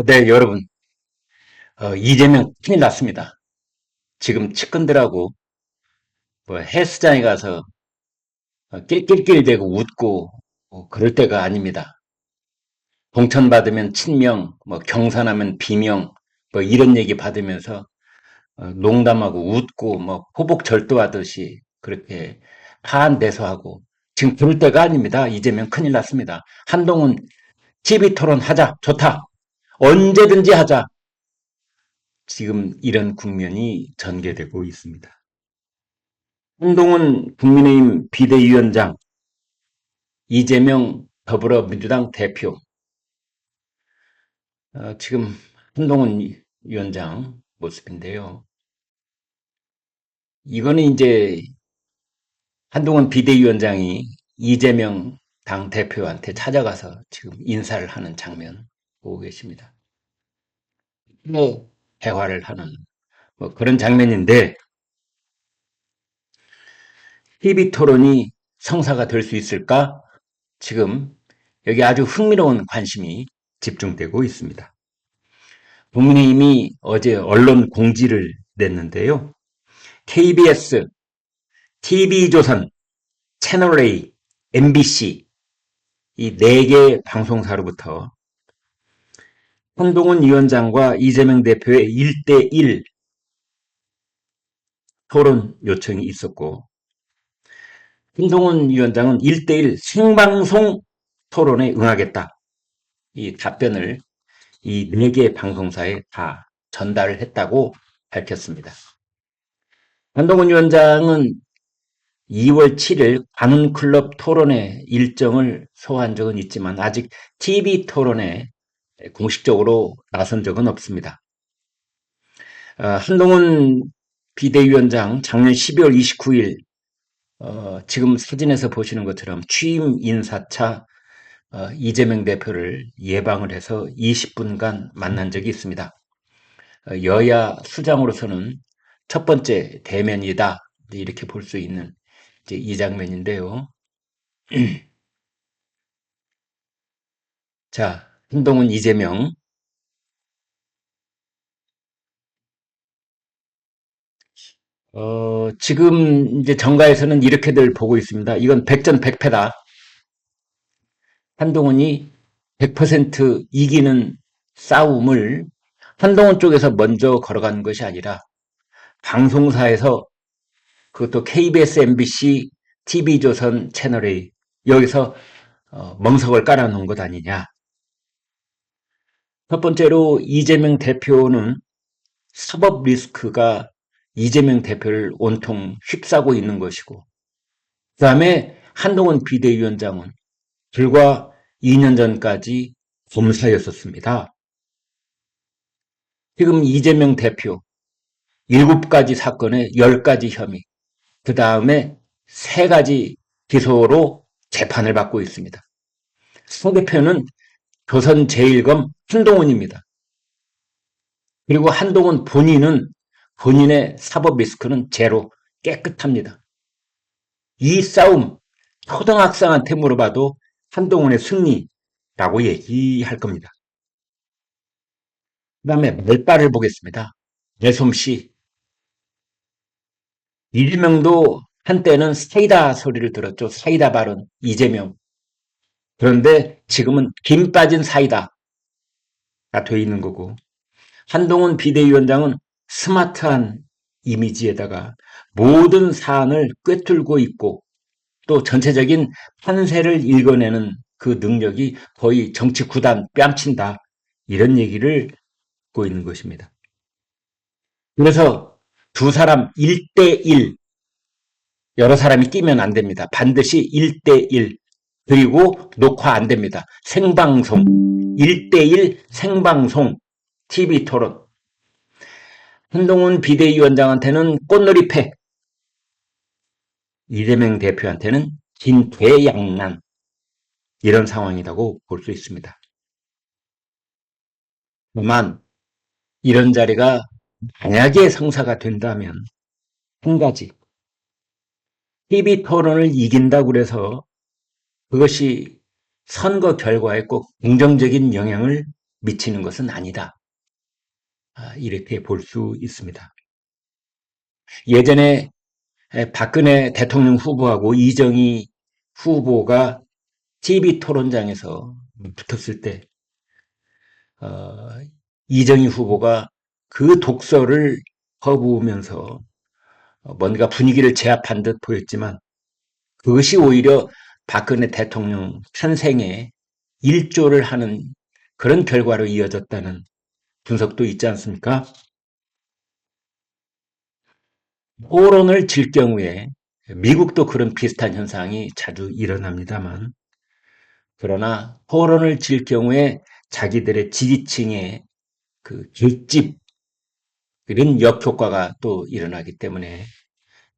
네, 여러분. 이재명 큰일 났습니다. 지금 측근들하고 뭐 헬스장에 가서 낄낄낄대고 웃고 그럴 때가 아닙니다. 공천받으면 친명, 뭐 경선하면 비명, 뭐 이런 얘기 받으면서 농담하고 웃고 뭐 포복절도하듯이 그렇게 파한대소하고 지금 그럴 때가 아닙니다. 이재명 큰일 났습니다. 한동훈 TV 토론 하자. 좋다. 언제든지 하자. 지금 이런 국면이 전개되고 있습니다. 한동훈 국민의힘 비대위원장, 이재명 더불어민주당 대표, 지금 한동훈 위원장 모습인데요. 이거는 이제 한동훈 비대위원장이 이재명 당 대표한테 찾아가서 지금 인사를 하는 장면 보고 계십니다. 뭐 대화를 하는 뭐 그런 장면인데 TV 토론이 성사가 될 수 있을까? 지금 여기 아주 흥미로운 관심이 집중되고 있습니다. 국민의힘이 어제 언론 공지를 냈는데요. KBS, TV조선, 채널A, MBC 이 4개 방송사로부터 한동훈 위원장과 이재명 대표의 1대1 토론 요청이 있었고 한동훈 위원장은 1대1 생방송 토론에 응하겠다. 이 답변을 이 4개 방송사에 다 전달을 했다고 밝혔습니다. 한동훈 위원장은 2월 7일 관훈클럽 토론회 일정을 소화한 적은 있지만 아직 TV 토론에 공식적으로 나선 적은 없습니다. 한동훈 비대위원장 작년 12월 29일 지금 사진에서 보시는 것처럼 취임 인사차 이재명 대표를 예방을 해서 20분간 만난 적이 있습니다. 여야 수장으로서는 첫 번째 대면이다 이렇게 볼 수 있는 이제 이 장면인데요. 자, 한동훈, 이재명. 지금 이제 정가에서는 이렇게들 보고 있습니다. 이건 백전백패다. 한동훈이 100% 이기는 싸움을 한동훈 쪽에서 먼저 걸어가는 것이 아니라 방송사에서 그것도 KBS, MBC, TV조선 채널A 여기서 멍석을 깔아놓은 것 아니냐. 첫 번째로 이재명 대표는 사법 리스크가 이재명 대표를 온통 휩싸고 있는 것이고 그 다음에 한동훈 비대위원장은 불과 2년 전까지 검사였었습니다. 지금 이재명 대표 7가지 사건에 10가지 혐의, 그 다음에 3가지 기소로 재판을 받고 있습니다. 상대편은 조선제일검 한동훈입니다. 그리고 한동훈 본인은 본인의 사법 리스크는 제로 깨끗합니다. 이 싸움 초등학생한테 물어봐도 한동훈의 승리라고 얘기할 겁니다. 그 다음에 말빨을 보겠습니다. 내솜씨. 이재명도 한때는 사이다 소리를 들었죠. 사이다 발언, 이재명. 그런데 지금은 김 빠진 사이다가 돼 있는 거고 한동훈 비대위원장은 스마트한 이미지에다가 모든 사안을 꿰뚫고 있고 또 전체적인 판세를 읽어내는 그 능력이 거의 정치 구단 뺨친다. 이런 얘기를 듣고 있는 것입니다. 그래서 두 사람 1대1 여러 사람이 끼면 안 됩니다. 반드시 1대1 그리고 녹화 안 됩니다. 생방송 1대1 생방송 TV 토론 한동훈 비대위원장한테는 꽃놀이패 이재명 대표한테는 진퇴양난 이런 상황이라고 볼 수 있습니다. 다만 이런 자리가 만약에 성사가 된다면 한 가지 TV 토론을 이긴다고 그래서 그것이 선거 결과에 꼭 긍정적인 영향을 미치는 것은 아니다. 이렇게 볼 수 있습니다. 예전에 박근혜 대통령 후보하고 이정희 후보가 TV 토론장에서 붙었을 때 어, 이정희 후보가 그 독서를 퍼부으면서 뭔가 분위기를 제압한 듯 보였지만 그것이 오히려 박근혜 대통령 탄생에 일조를 하는 그런 결과로 이어졌다는 분석도 있지 않습니까? 토론을 질 경우에 미국도 그런 비슷한 현상이 자주 일어납니다만 그러나 토론을 질 경우에 자기들의 지지층의 그 결집 이런 역효과가 또 일어나기 때문에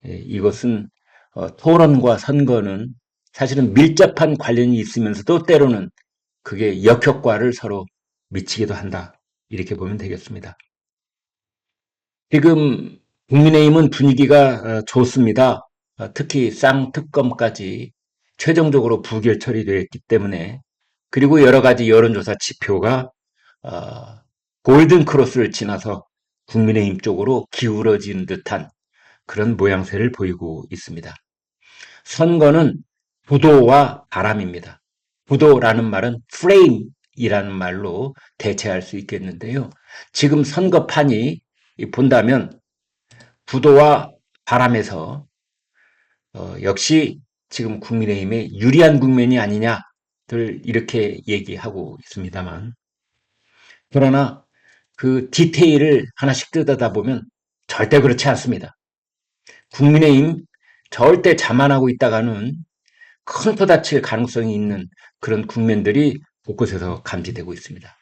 이것은 토론과 선거는 사실은 밀접한 관련이 있으면서도 때로는 그게 역효과를 서로 미치기도 한다. 이렇게 보면 되겠습니다. 지금 국민의힘은 분위기가 좋습니다. 특히 쌍특검까지 최종적으로 부결 처리되었기 때문에 그리고 여러 가지 여론조사 지표가 골든 크로스를 지나서 국민의힘 쪽으로 기울어진 듯한 그런 모양새를 보이고 있습니다. 선거는 부도와 바람입니다. 부도라는 말은 프레임이라는 말로 대체할 수 있겠는데요. 지금 선거판이 본다면 부도와 바람에서 역시 지금 국민의힘의 유리한 국면이 아니냐들 이렇게 얘기하고 있습니다만 그러나 그 디테일을 하나씩 뜯어다 보면 절대 그렇지 않습니다. 국민의힘 절대 자만하고 있다가는 큰 터 다칠 가능성이 있는 그런 국면들이 곳곳에서 감지되고 있습니다.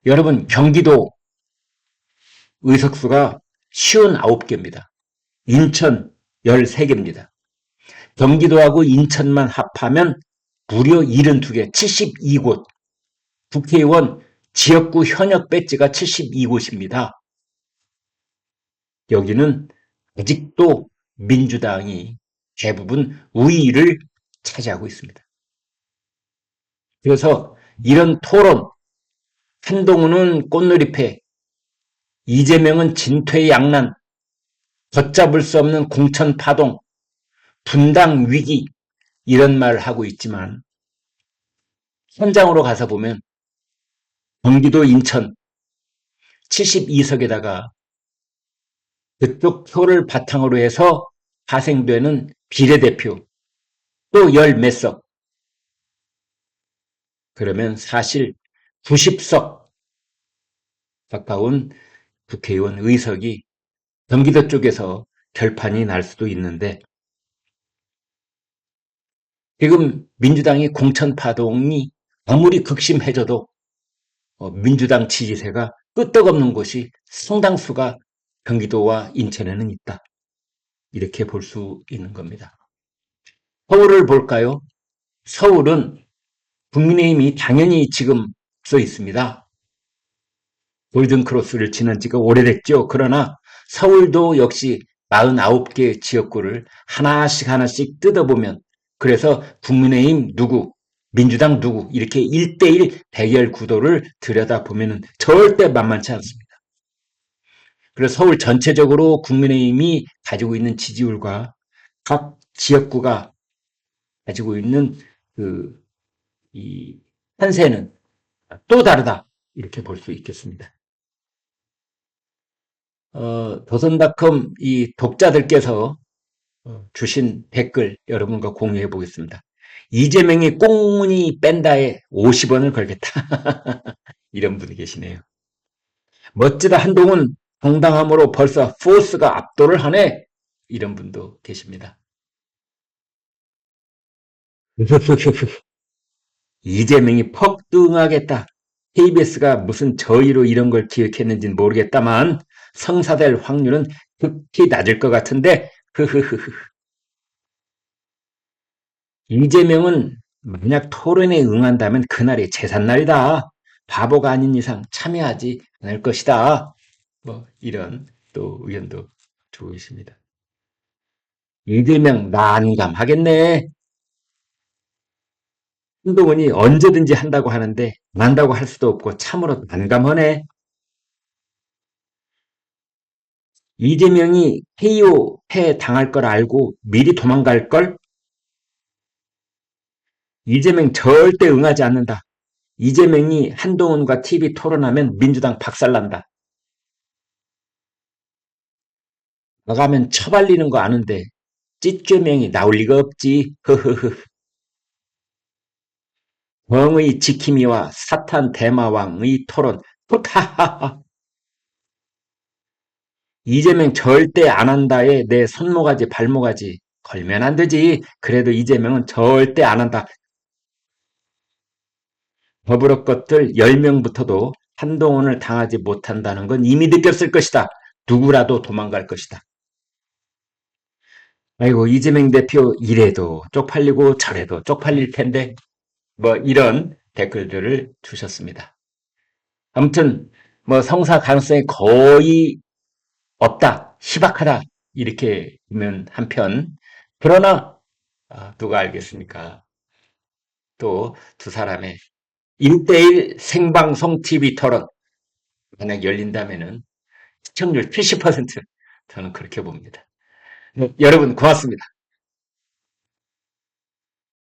여러분 경기도 의석수가 59개입니다. 인천 13개입니다. 경기도하고 인천만 합하면 무려 72개, 72곳. 국회의원 지역구 현역 배지가 72곳입니다. 여기는 아직도 민주당이 대부분 우위를 차지하고 있습니다. 그래서 이런 토론, 한동훈은 꽃놀이패, 이재명은 진퇴양난, 걷잡을 수 없는 공천파동, 분당 위기 이런 말을 하고 있지만 현장으로 가서 보면 경기도 인천 72석에다가 그쪽 표를 바탕으로 해서 파생되는 비례대표 또 열 몇 석. 그러면 사실 90석 가까운 국회의원 의석이 경기도 쪽에서 결판이 날 수도 있는데 지금 민주당의 공천파동이 아무리 극심해져도 민주당 지지세가 끄떡없는 곳이 상당수가 경기도와 인천에는 있다. 이렇게 볼 수 있는 겁니다. 서울을 볼까요? 서울은 국민의힘이 당연히 지금 써 있습니다. 골든크로스를 지난 지가 오래됐죠. 그러나 서울도 역시 49개 지역구를 하나씩 하나씩 뜯어보면 그래서 국민의힘 누구, 민주당 누구 이렇게 1대1 대결 구도를 들여다보면 절대 만만치 않습니다. 그래서 서울 전체적으로 국민의힘이 가지고 있는 지지율과 각 지역구가 가지고 있는 그, 이, 판세는 또 다르다. 이렇게 볼 수 있겠습니다. 도선닷컴 이 독자들께서 주신 댓글 여러분과 공유해 보겠습니다. 이재명이 꽁무니 뺀다에 50원을 걸겠다. 이런 분이 계시네요. 멋지다 한동훈 당당함으로 벌써 포스가 압도를 하네. 이런 분도 계십니다. 이재명이 퍽뚱하겠다. KBS가 무슨 저의로 이런 걸 기획했는지는 모르겠다만 성사될 확률은 극히 낮을 것 같은데 흐흐흐흐. 이재명은 만약 토론에 응한다면 그날이 제삿날이다. 바보가 아닌 이상 참여하지 않을 것이다. 뭐 이런 또 의견도 주고 있습니다. 이재명 난감하겠네. 한동훈이 언제든지 한다고 하는데 안 한다고 할 수도 없고 참으로 난감하네. 이재명이 KO 당할 걸 알고 미리 도망갈 걸? 이재명 절대 응하지 않는다. 이재명이 한동훈과 TV 토론하면 민주당 박살난다. 나가면 처발리는 거 아는데 찌꺼명이 나올 리가 없지. 흐흐흐. 왕의 지킴이와 사탄 대마왕의 토론. 푸타하하. 이재명 절대 안 한다에 내 손모가지 발모가지 걸면 안 되지. 그래도 이재명은 절대 안 한다. 더불어 것들 10명부터도 한동훈을 당하지 못한다는 건 이미 느꼈을 것이다. 누구라도 도망갈 것이다. 아이고 이재명 대표 이래도 쪽팔리고 저래도 쪽팔릴 텐데 뭐 이런 댓글들을 주셨습니다. 아무튼 뭐 성사 가능성이 거의 없다, 희박하다 이렇게 보면 한편 그러나 누가 알겠습니까? 또 두 사람의 1대1 생방송 TV 토론 만약 열린다면은 시청률 70% 저는 그렇게 봅니다. 여러분 고맙습니다.